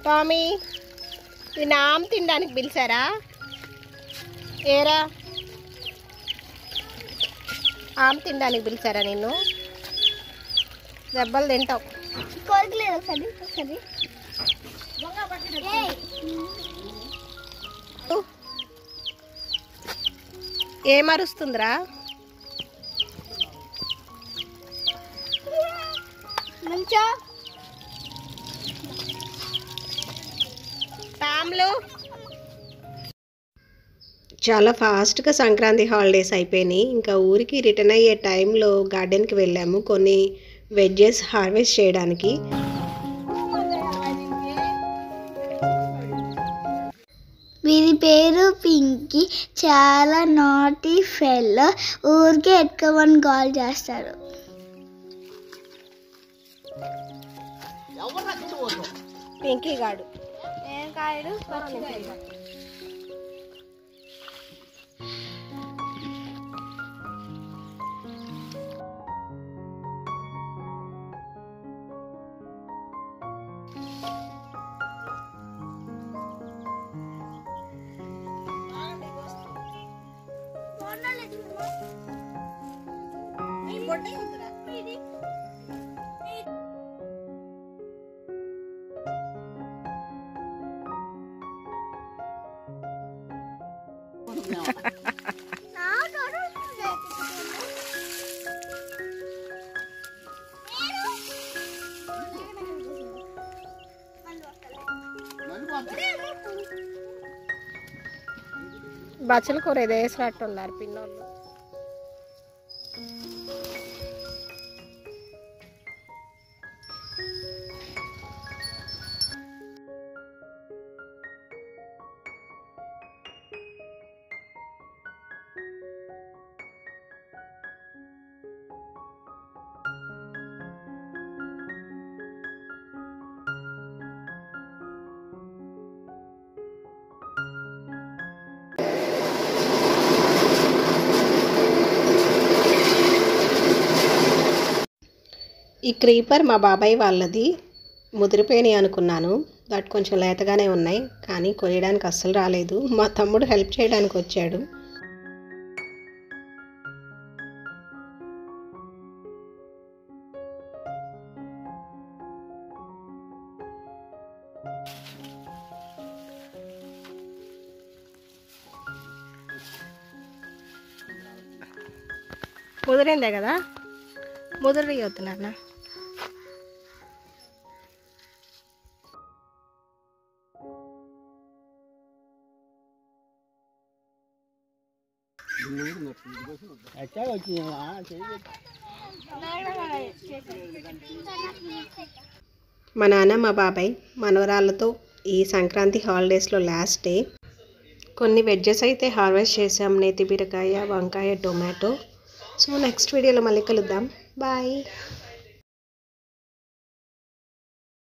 Tommy దీన్ని ఆమ్ తినడానికి పిలిచారా? ఏరా ఆమ్ తినడానికి పిలిచారా నిన్ను? దెబ్బలు తింటావు. ఏమరుస్తుందిరా? చాలా ఫాస్ట్గా సంక్రాంతి హాలిడేస్ అయిపోయినాయి. ఇంకా ఊరికి రిటర్న్ అయ్యే టైంలో గార్డెన్కి వెళ్ళాము కొన్ని వెజ్జెస్ హార్వెస్ట్ చేయడానికి. వీరి పేరు పింకీ. చాలా నాటీ ఫెల్లో. ఊరికే ఎత్తుకోమని కాల్ చేస్తారు. పింకీ గాడు ఏం కాయడు? బచ్చల కూర ఏదో వేసినట్టున్నారు పిన్నోళ్ళు. ఈ క్రీపర్ మా బాబాయ్ వాళ్ళది. ముదిరిపోయినాయి అనుకున్నాను, బట్ కొంచెం లేతగానే ఉన్నాయి, కానీ కొయ్యడానికి అస్సలు రాలేదు. మా తమ్ముడు హెల్ప్ చేయడానికి వచ్చాడు. ముదిరిందే కదా, ముదిరి అవుతున్నా. మా నాన్న మా బాబాయ్ మనవరాళ్ళతో ఈ సంక్రాంతి హాలిడేస్లో లాస్ట్ డే. కొన్ని వెజ్జెస్ అయితే హార్వెస్ట్ చేసాం, నేతి బీరకాయ, వంకాయ, టొమాటో. సో నెక్స్ట్ వీడియోలో మళ్ళీ కలుద్దాం. బాయ్.